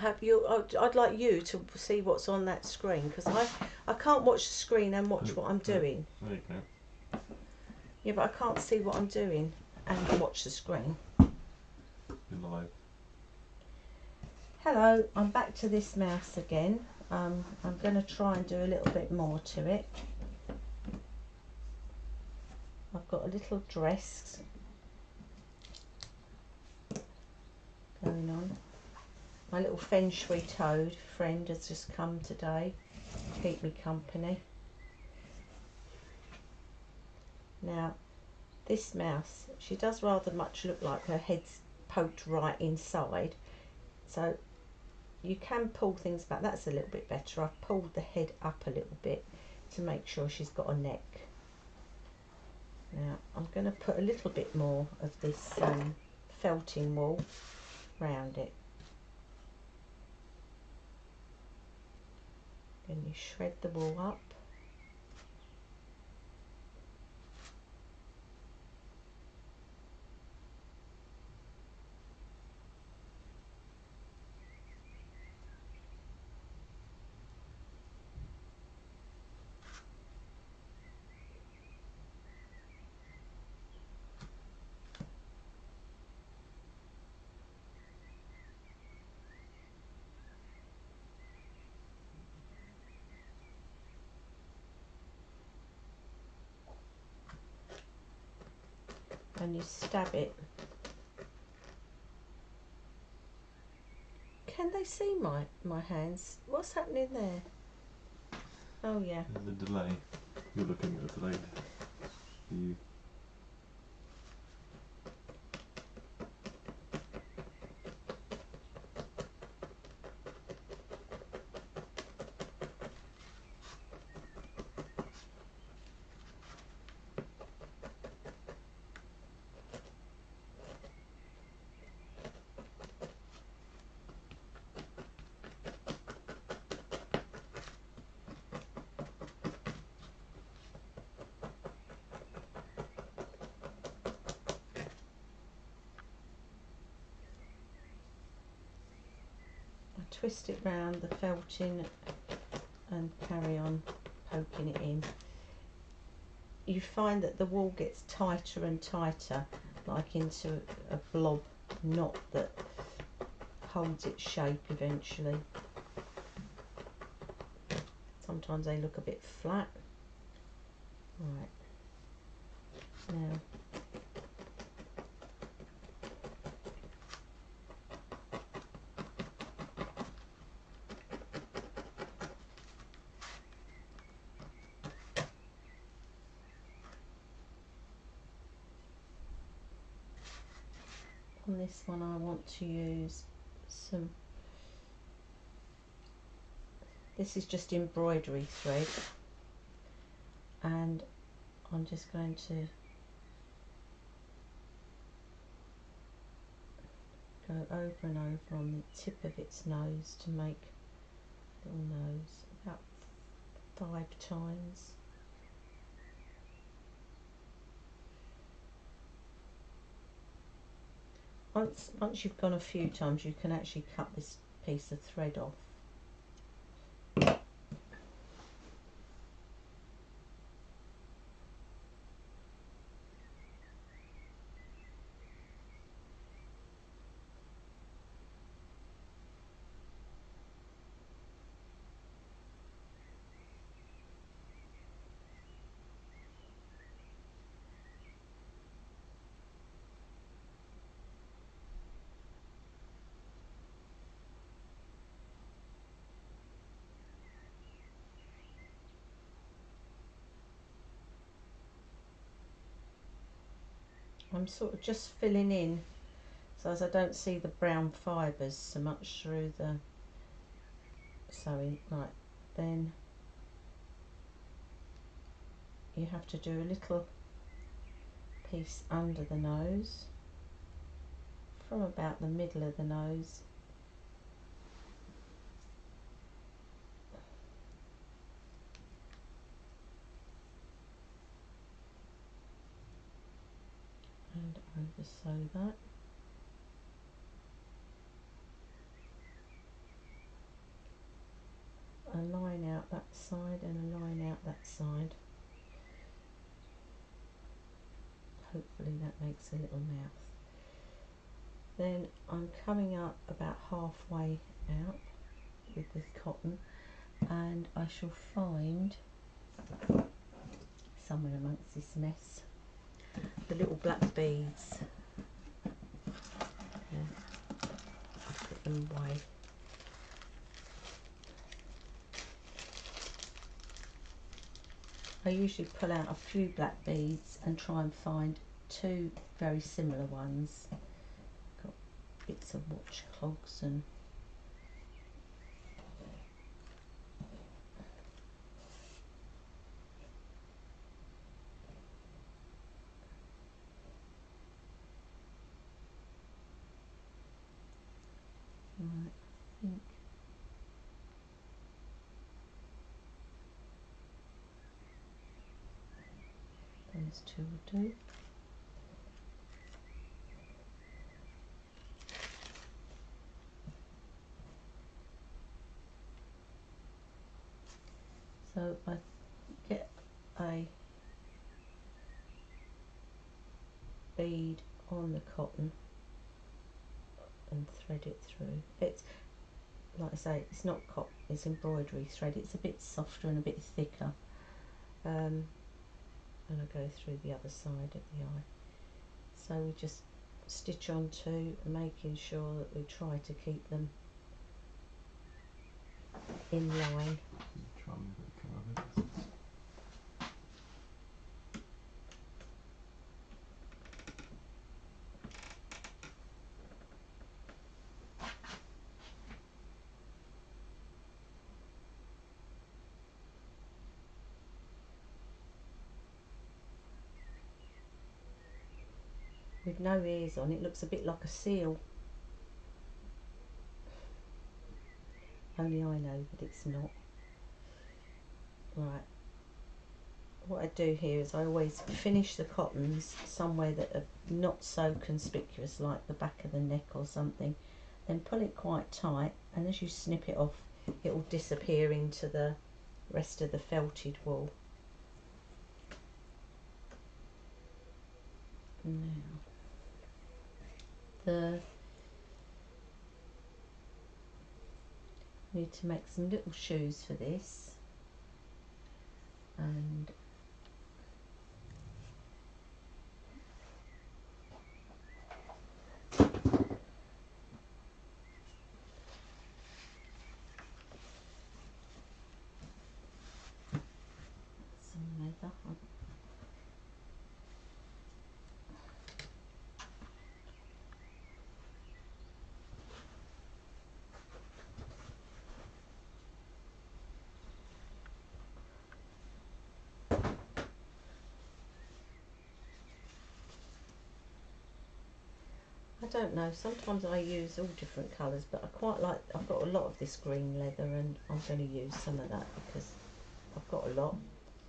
have you? I'd like you to see what's on that screen, because I can't watch the screen and watch what I'm doing. There you go. Yeah, but I can't see what I'm doing and watch the screen. You're live. Hello, I'm back to this mouse again. I'm going to try and do a little bit more to it. I've got a little dress going on. My little feng shui toad friend has just come today to keep me company. Now, this mouse, she does rather much look like her head's poked right inside. So you can pull things back. That's a little bit better. I've pulled the head up a little bit to make sure she's got a neck. Now I'm going to put a little bit more of this felting wool round it. Then you shred the wool up. And you stab it. Can they see my hands? What's happening there? Oh yeah. The delay. You're looking at the delayed view. Twist it round the felting and carry on poking it in. You find that the wool gets tighter and tighter, like into a blob knot that holds its shape eventually. Sometimes they look a bit flat. Right. Now on this one I want to use some, this is just embroidery thread, and I'm just going to go over and over on the tip of its nose to make a little nose, about 5 times. Once you've gone a few times, you can actually cut this piece of thread off. I'm sort of just filling in so as I don't see the brown fibres so much through the sewing. Right, then you have to do a little piece under the nose, from about the middle of the nose and over sew that. that side and a line out that side. Hopefully that makes a little mouth. Then I'm coming up about halfway out with the cotton, and I shall find somewhere amongst this mess the little black beads. Put them away. I usually pull out a few black beads and try and find two very similar ones. Got bits of watch clogs and right, I think those two will do. So I get a bead on the cotton and thread it through. It's like I say, it's not cotton, it's embroidery thread. It's a bit softer and a bit thicker. And I go through the other side of the eye. So we just stitch on two, making sure that we try to keep them in line. Try and get the colour of it. With no ears on, it looks a bit like a seal. Only I know that it's not. Right. What I do here is I always finish the cottons somewhere that are not so conspicuous, like the back of the neck or something. Then pull it quite tight, and as you snip it off, it will disappear into the rest of the felted wool. Now, need to make some little shoes for this, and some leather. I don't know, sometimes I use all different colours, but I quite like, I've got a lot of this green leather and I'm going to use some of that because I've got a lot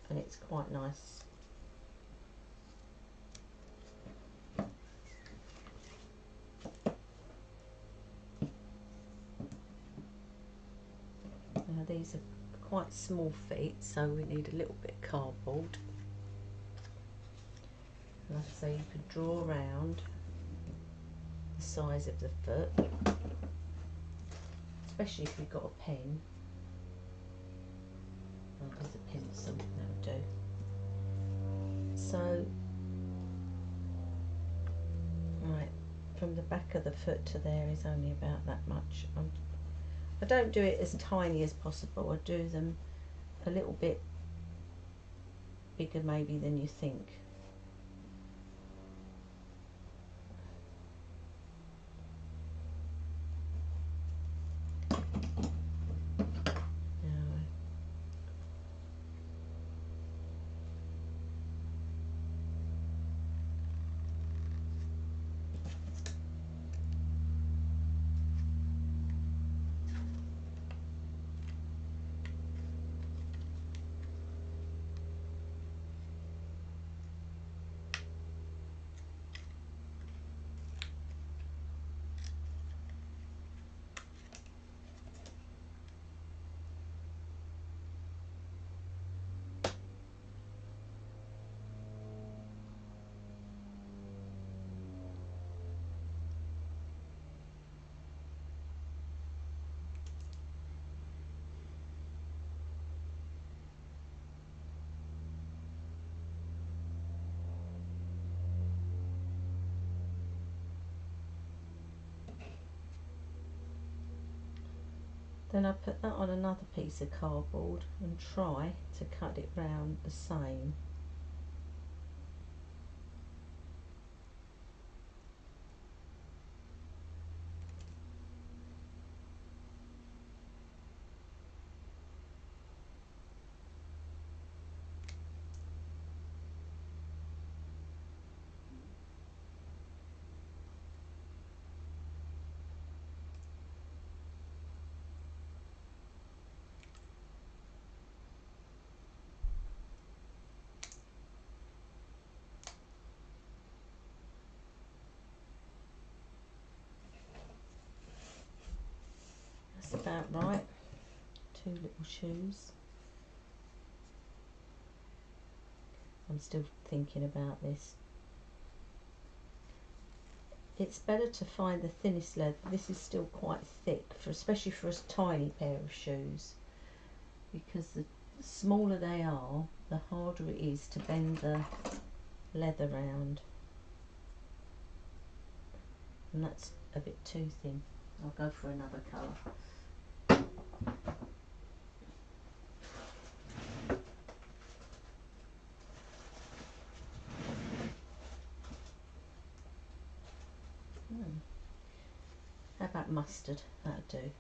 and it's quite nice. Now these are quite small feet, so we need a little bit of cardboard. Like I say, you could draw around the size of the foot, especially if you've got a pen. Oh, there's a pencil, that'll do. So, right, from the back of the foot to there is only about that much. I don't do it as tiny as possible. I do them a little bit bigger maybe than you think. Then I put that on another piece of cardboard and try to cut it round the same. About right. 2 little shoes. I'm still thinking about this. It's better to find the thinnest leather. This is still quite thick, especially for a tiny pair of shoes, because the smaller they are, the harder it is to bend the leather round, and that's a bit too thin. I'll go for another colour. How about mustard? That'll do.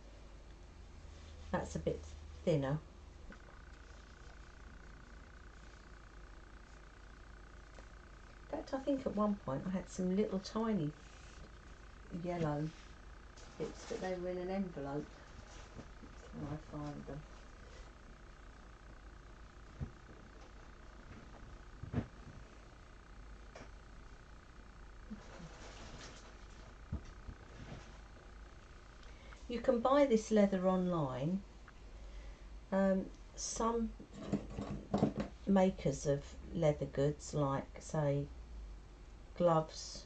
That's a bit thinner. In fact, I think at one point I had some little tiny yellow bits, but they were in an envelope when I find them. You can buy this leather online. Some makers of leather goods, like say gloves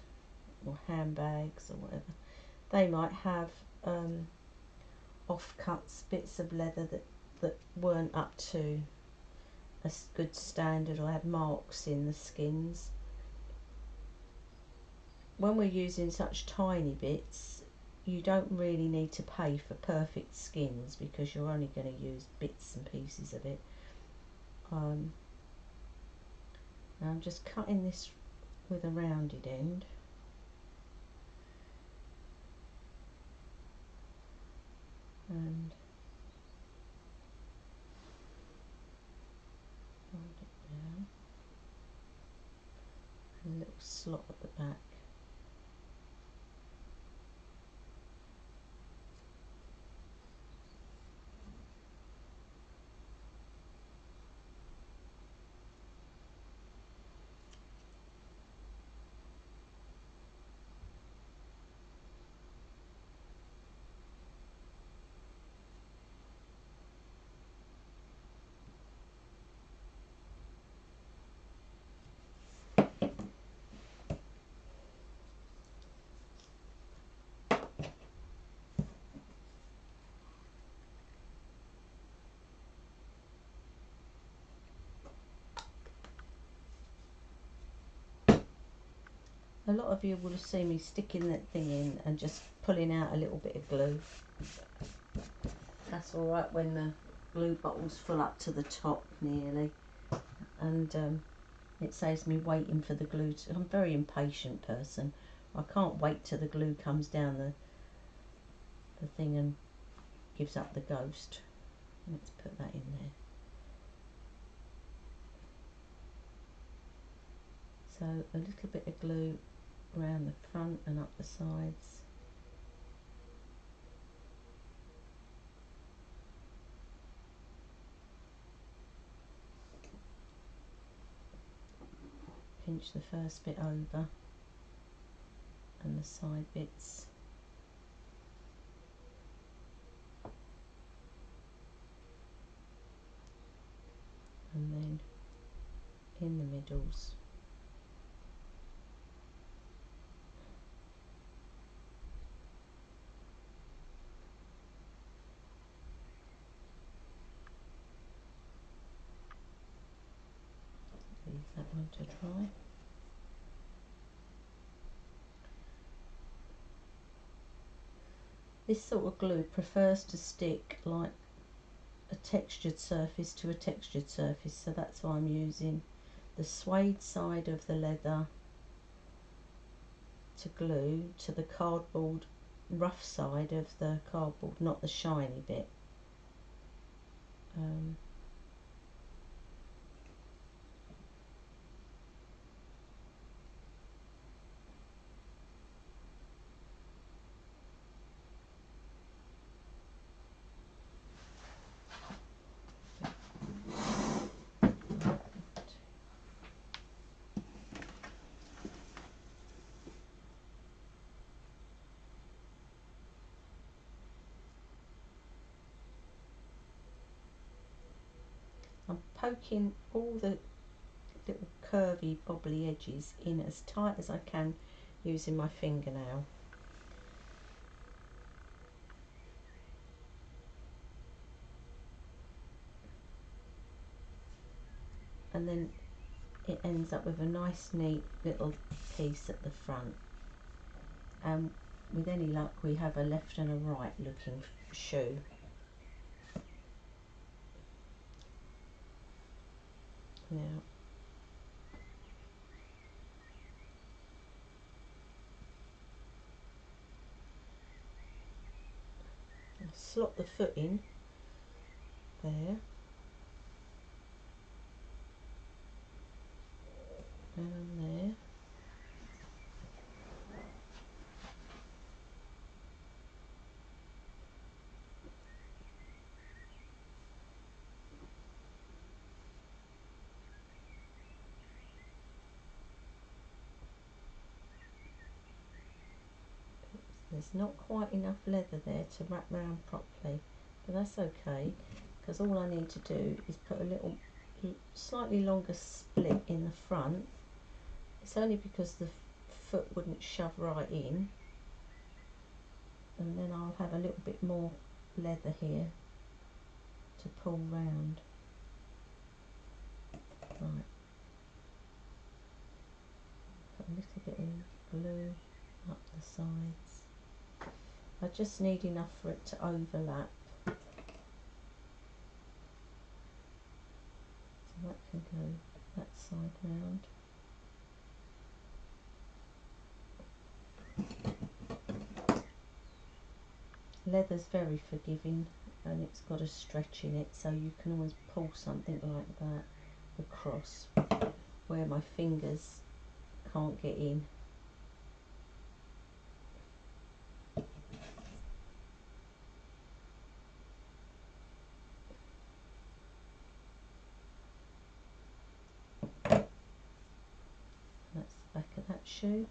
or handbags or whatever, they might have offcuts, bits of leather that weren't up to a good standard or had marks in the skins. When we're using such tiny bits, you don't really need to pay for perfect skins, because you're only going to use bits and pieces of it. Now I'm just cutting this with a rounded end. And fold it down. And a little slot at the back. A lot of you will have seen me sticking that thing in and just pulling out a little bit of glue. That's alright when the glue bottle's full up to the top nearly, and it saves me waiting for the glue to... I'm a very impatient person. I can't wait till the glue comes down the thing and gives up the ghost. Let's put that in there. So a little bit of glue around the front and up the sides. Pinch the first bit over and the side bits. And then in the middles. Leave that one to dry. This sort of glue prefers to stick like a textured surface to a textured surface, so that's why I'm using the suede side of the leather to glue to the cardboard, rough side of the cardboard, not the shiny bit. I'm poking all the little curvy bobbly edges in as tight as I can using my fingernail. And then it ends up with a nice neat little piece at the front, and with any luck we have a left and a right looking shoe. Now I'll slot the foot in there, and there. There's not quite enough leather there to wrap round properly, but that's okay, because all I need to do is put a little slightly longer split in the front. It's only because the foot wouldn't shove right in, and then I'll have a little bit more leather here to pull round. Right, put a little bit of glue up the sides. I just need enough for it to overlap, so that can go that side round. Leather's very forgiving, and it's got a stretch in it, so you can always pull something like that across where my fingers can't get in. That's the back of that shoe.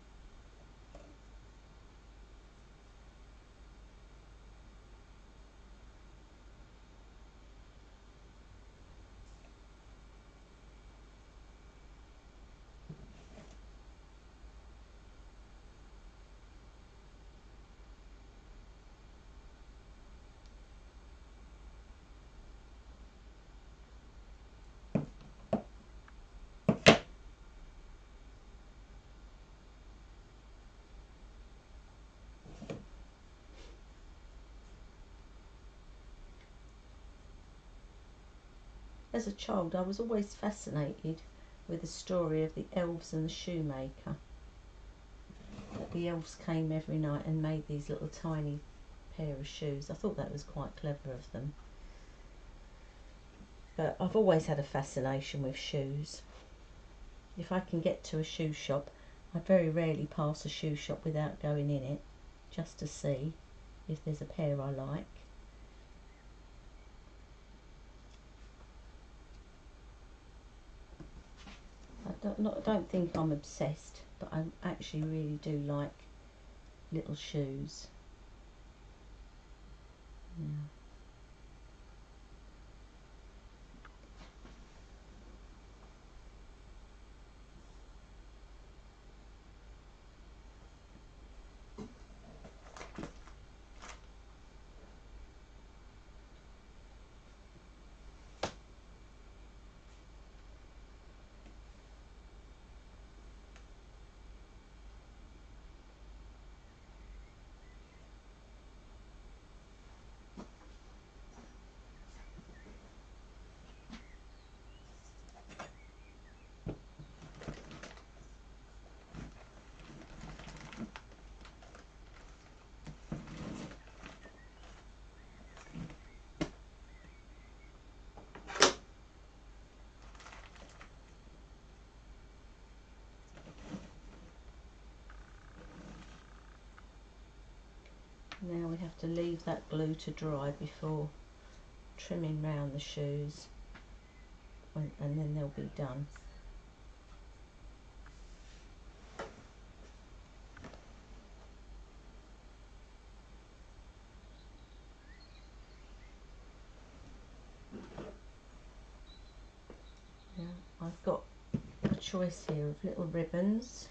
As a child, I was always fascinated with the story of the elves and the shoemaker. That the elves came every night and made these little tiny pair of shoes. I thought that was quite clever of them. But I've always had a fascination with shoes. If I can get to a shoe shop, I very rarely pass a shoe shop without going in it, just to see if there's a pair I like. I don't think I'm obsessed, but I actually really do like little shoes. Yeah. have to leave that glue to dry before trimming round the shoes, and then they'll be done. Now I've got a choice here of little ribbons.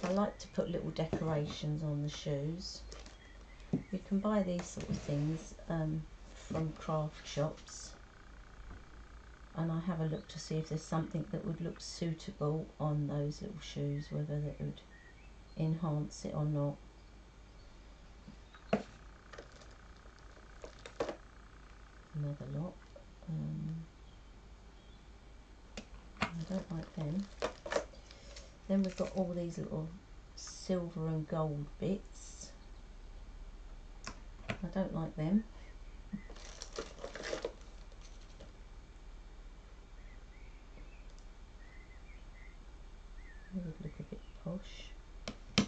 I like to put little decorations on the shoes. You can buy these sort of things from craft shops, and I have a look to see if there's something that would look suitable on those little shoes, whether that would enhance it or not. Another lot. I don't like them. Then we've got all these little silver and gold bits. I don't like them. They would look a bit posh.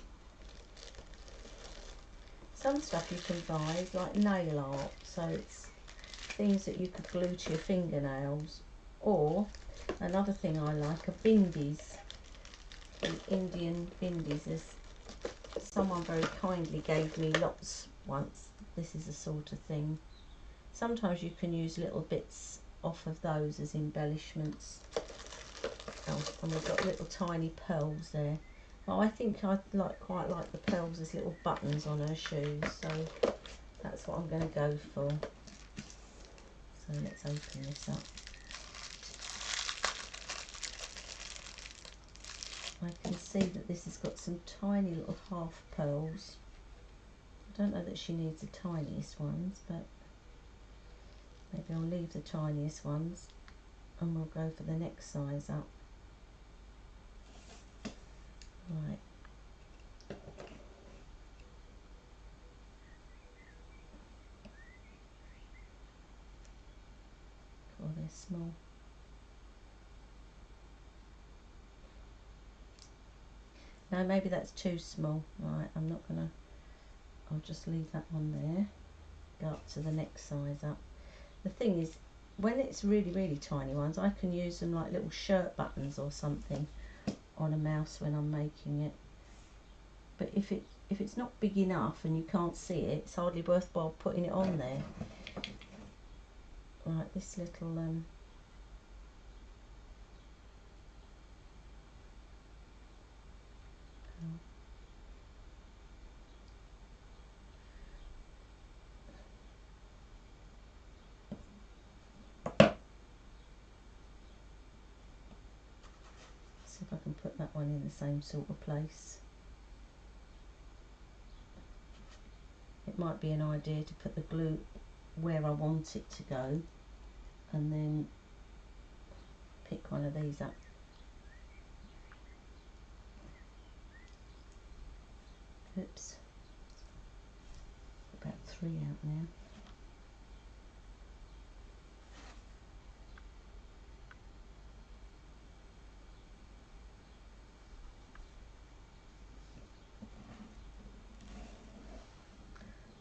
Some stuff you can buy is like nail art, so it's things that you could glue to your fingernails. Or another thing I like are bindis, the Indian bindis. There's someone very kindly gave me lots once. This is the sort of thing. Sometimes you can use little bits off of those as embellishments. Oh, and we've got little tiny pearls there. Well, I think I quite like the pearls as little buttons on her shoes, so that's what I'm going to go for. So let's open this up. I can see that this has got some tiny little half pearls. I don't know that she needs the tiniest ones, but maybe I'll leave the tiniest ones and we'll go for the next size up. Right. Oh, they're small. No, maybe that's too small. Right, I'm not gonna, I'll just leave that one there. Go up to the next size up. The thing is, when it's really, really tiny ones, I can use them like little shirt buttons or something on a mouse when I'm making it. But if it's not big enough and you can't see it, it's hardly worthwhile putting it on there. Right, this little see if I can put that one in the same sort of place. It might be an idea to put the glue where I want it to go and then pick one of these up. Oops, about 3 out now.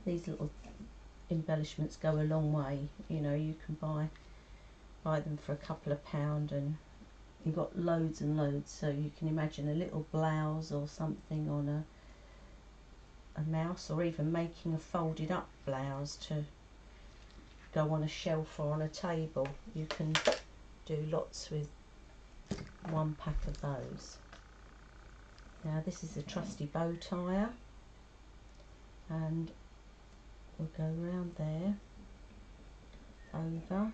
These little embellishments go a long way. You know, you can buy them for a couple of £1 and you've got loads and loads, so you can imagine a little blouse or something on a mouse, or even making a folded up blouse to go on a shelf or on a table. You can do lots with one pack of those. Now this is a trusty bow tie, and we'll go round there, over,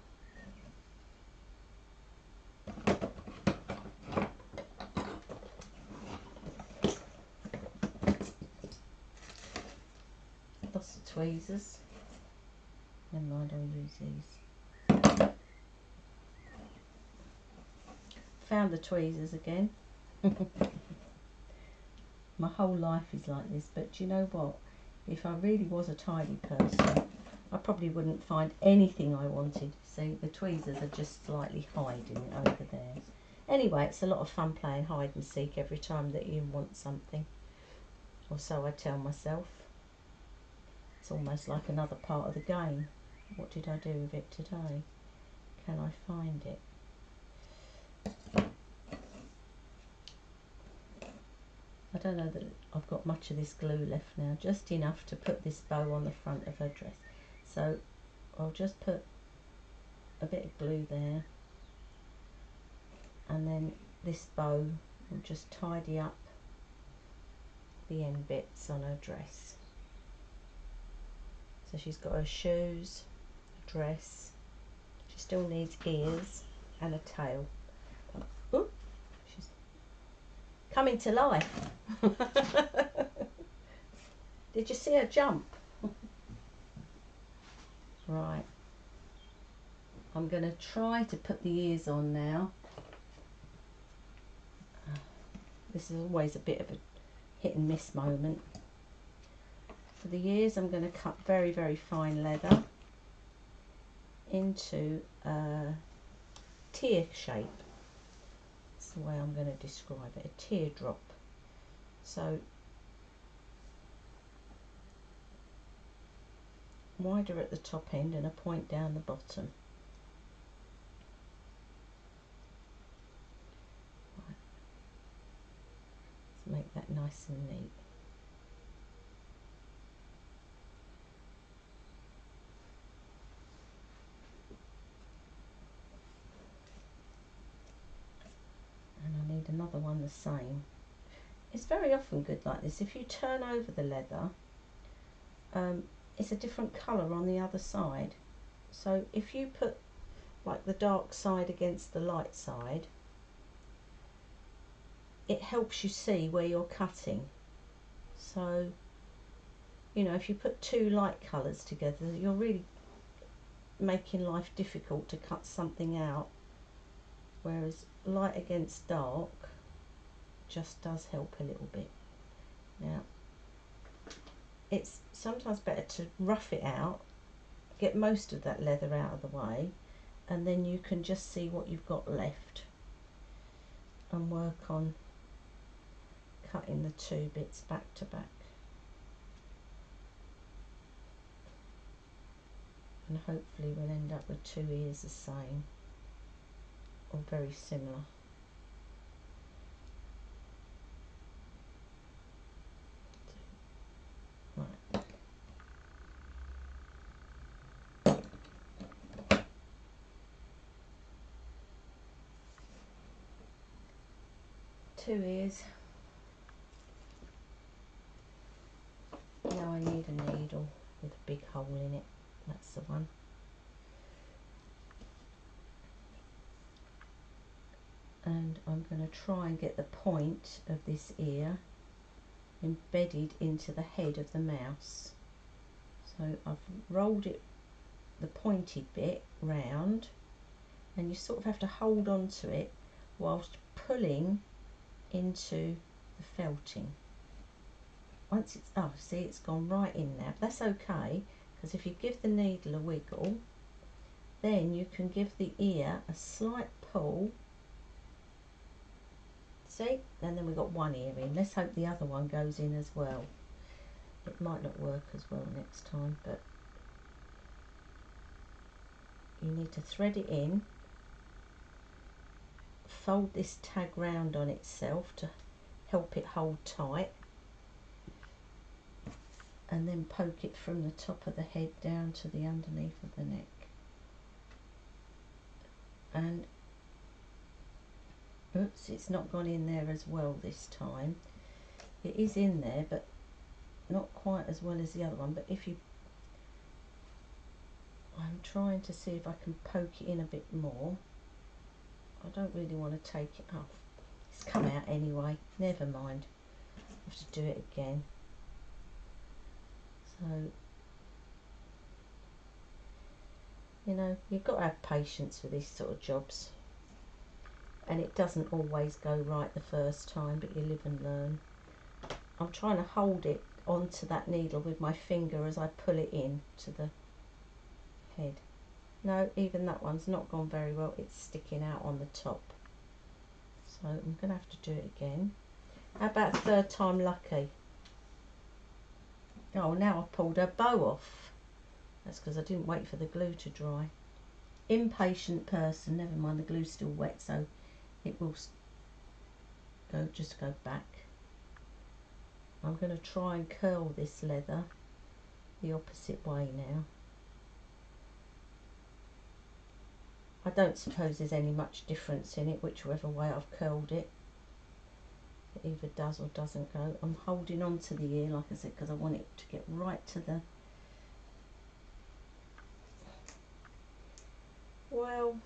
lots of tweezers. Never mind, I'll use these. Found the tweezers again. My whole life is like this, but do you know what? If I really was a tidy person, I probably wouldn't find anything I wanted. See, the tweezers are just slightly hiding over there. Anyway, it's a lot of fun playing hide and seek every time that you want something, or so I tell myself. It's almost like another part of the game. What did I do with it today? Can I find it? I don't know that I've got much of this glue left now, just enough to put this bow on the front of her dress. So I'll just put a bit of glue there, and then this bow will just tidy up the end bits on her dress. So she's got her shoes, a dress, she still needs ears and a tail. Ooh, she's coming to life. Did you see her jump? Right, I'm going to try to put the ears on now. This is always a bit of a hit and miss moment. For the ears, I'm going to cut very, very fine leather into a tear shape. That's the way I'm going to describe it, a teardrop. So wider at the top end and a point down the bottom. Right. Let's make that nice and neat. And I need another one the same. It's very often good like this. If you turn over the leather, it's a different colour on the other side. So if you put like the dark side against the light side, it helps you see where you're cutting. So, you know, if you put two light colours together, you're really making life difficult to cut something out, whereas light against dark just does help a little bit. Now, it's sometimes better to rough it out, get most of that leather out of the way, and then you can just see what you've got left and work on cutting the two bits back to back. And hopefully we'll end up with two ears the same or very similar. Right. Two ears. Now I need a needle with a big hole in it. That's the one. And I'm going to try and get the point of this ear embedded into the head of the mouse. So I've rolled it, the pointed bit, round, and you sort of have to hold on to it whilst pulling into the felting. Once it's, oh, see, it's gone right in now. That's okay, because if you give the needle a wiggle, then you can give the ear a slight pull. See, and then we've got one ear in. Let's hope the other one goes in as well. It might not work as well next time, but you need to thread it in, fold this tag round on itself to help it hold tight, and then poke it from the top of the head down to the underneath of the neck. And oops, it's not gone in there as well this time. It is in there, but not quite as well as the other one. But if you, I'm trying to see if I can poke it in a bit more. I don't really want to take it off. It's come out anyway, never mind. I have to do it again. So, you know, you've got to have patience for these sort of jobs. And it doesn't always go right the first time, but you live and learn. I'm trying to hold it onto that needle with my finger as I pull it in to the head. No, even that one's not gone very well. It's sticking out on the top. So I'm going to have to do it again. How about third time lucky? Oh, now I've pulled her bow off. That's because I didn't wait for the glue to dry. Impatient person. Never mind, the glue's still wet, so it will just go back. I'm going to try and curl this leather the opposite way now. I don't suppose there's any much difference in it, whichever way I've curled it. It either does or doesn't go. I'm holding on to the ear, like I said, because I want it to get right to the... Well,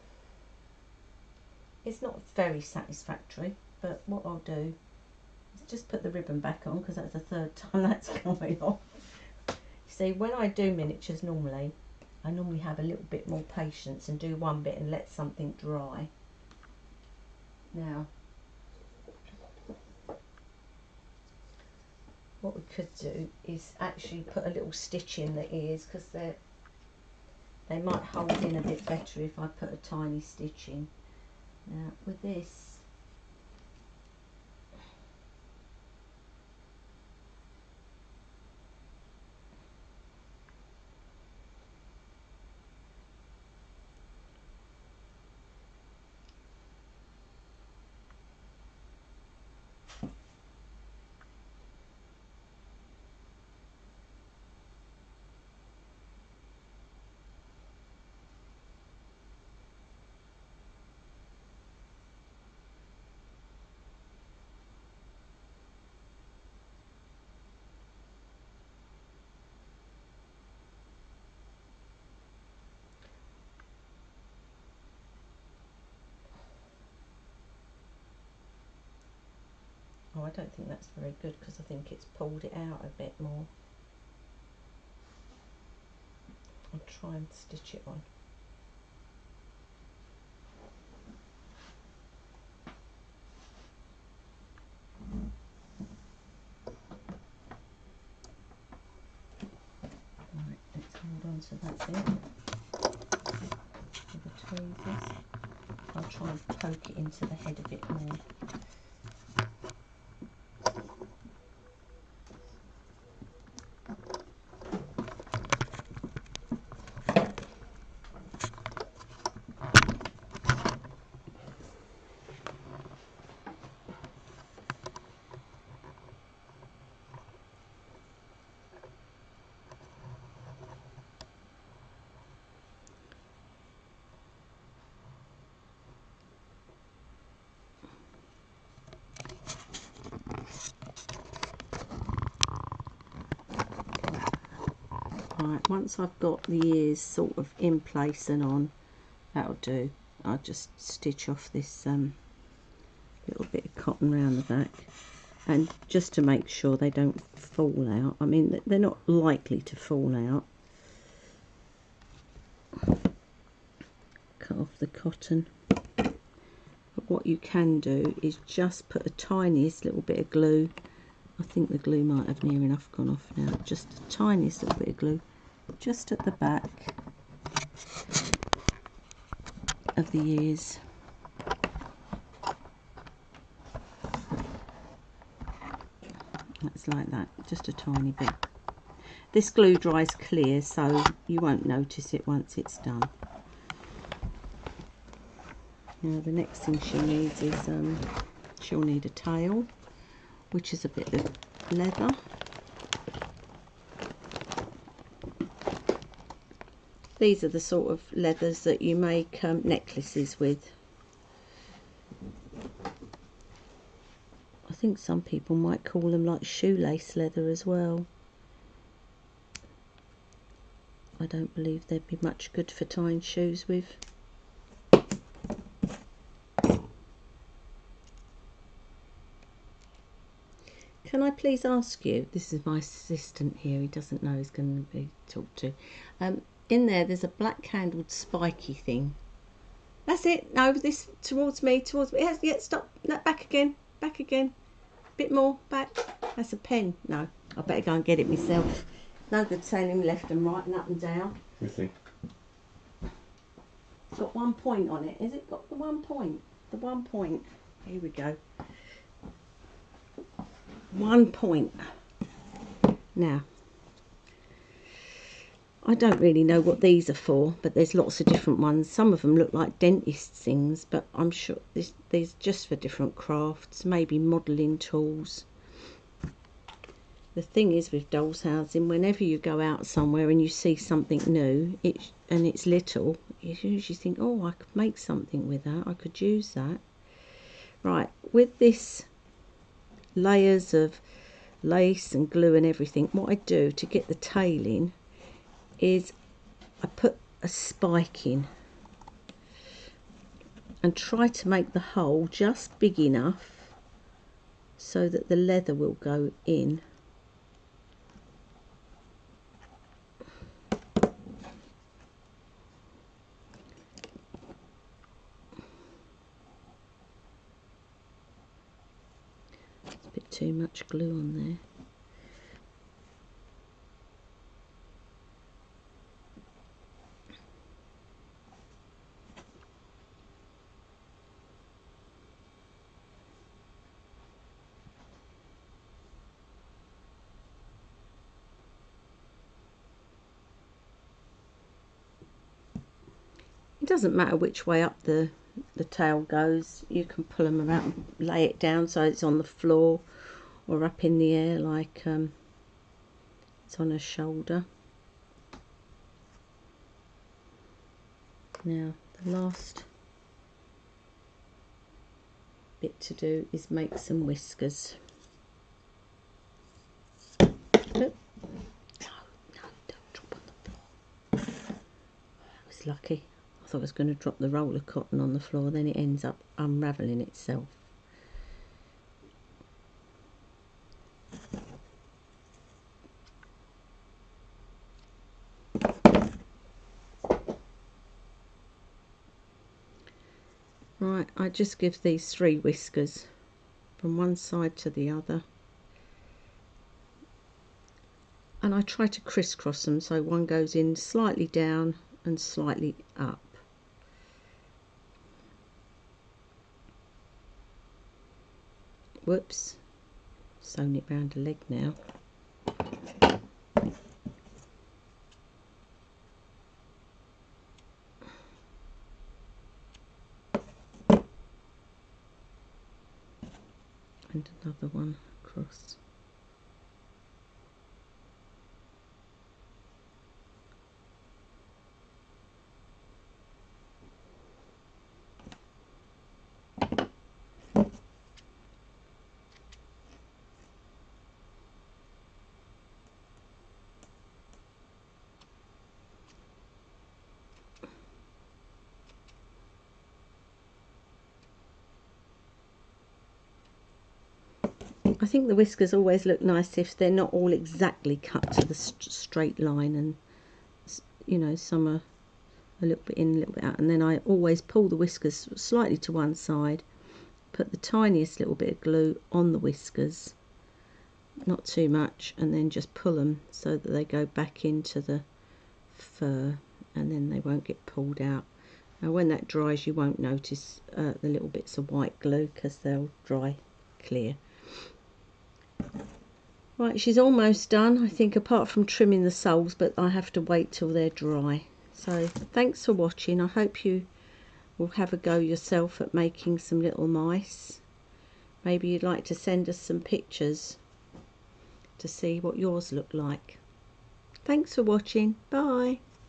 it's not very satisfactory, but what I'll do is just put the ribbon back on, because that's the third time that's coming off. See, when I do miniatures normally, I normally have a little bit more patience and do one bit and let something dry. Now, what we could do is actually put a little stitch in the ears, because they might hold in a bit better if I put a tiny stitch in. Now with this, oh, I don't think that's very good, because I think it's pulled it out a bit more. I'll try and stitch it on. Right, let's hold on to that bit with the tweezers. I'll try and poke it into the head a bit more. Right, once I've got the ears sort of in place and on, that'll do. I'll just stitch off this little bit of cotton round the back, and just to make sure they don't fall out. I mean, they're not likely to fall out. Cut off the cotton. But what you can do is just put a tiniest little bit of glue. I think the glue might have near enough gone off now. Just the tiniest little bit of glue just at the back of the ears. That's like that, just a tiny bit. This glue dries clear, so you won't notice it once it's done. Now the next thing she needs is she'll need a tail, which is a bit of leather. These are the sort of leathers that you make necklaces with. I think some people might call them like shoelace leather as well. I don't believe they'd be much good for tying shoes with. Can I please ask you, this is my assistant here, he doesn't know he's going to be talked to. In there's a black handled spiky thing. That's it. No, this towards me, Yes, yeah, stop. No, back again. Bit more, back. That's a pen. No, I better go and get it myself. No good telling him left and right and up and down. Really? It's got 1 point on it. Has it got the 1 point? The 1 point. Here we go. 1 point. Now, I don't really know what these are for, but there's lots of different ones. Some of them look like dentist things, but I'm sure these are just for different crafts, maybe modelling tools. The thing is with dolls housing, whenever you go out somewhere and you see something new, and it's little, you usually think, oh, I could make something with that, I could use that. Right, with this layers of lace and glue and everything, what I do to get the tail in is I put a spike in and try to make the hole just big enough so that the leather will go in. It's a bit too much glue on there. It doesn't matter which way up the tail goes. You can pull them around, lay it down so it's on the floor or up in the air like it's on her shoulder. Now the last bit to do is make some whiskers. Oh, no, don't drop on the floor. I was lucky. I thought I was going to drop the roll of cotton on the floor, then it ends up unravelling itself. Right, I just give these 3 whiskers from one side to the other, and I try to crisscross them so one goes in slightly down and slightly up. Whoops, sewn it round a leg now. And another one across. I think the whiskers always look nice if they're not all exactly cut to the straight line, and you know, some are a little bit in, a little bit out, and then I always pull the whiskers slightly to one side, put the tiniest little bit of glue on the whiskers, not too much, and then just pull them so that they go back into the fur, and then they won't get pulled out. Now when that dries you won't notice the little bits of white glue because they'll dry clear. Right, she's almost done, I think, apart from trimming the soles, but I have to wait till they're dry. So thanks for watching. I hope you will have a go yourself at making some little mice. Maybe you'd like to send us some pictures to see what yours look like. Thanks for watching. Bye.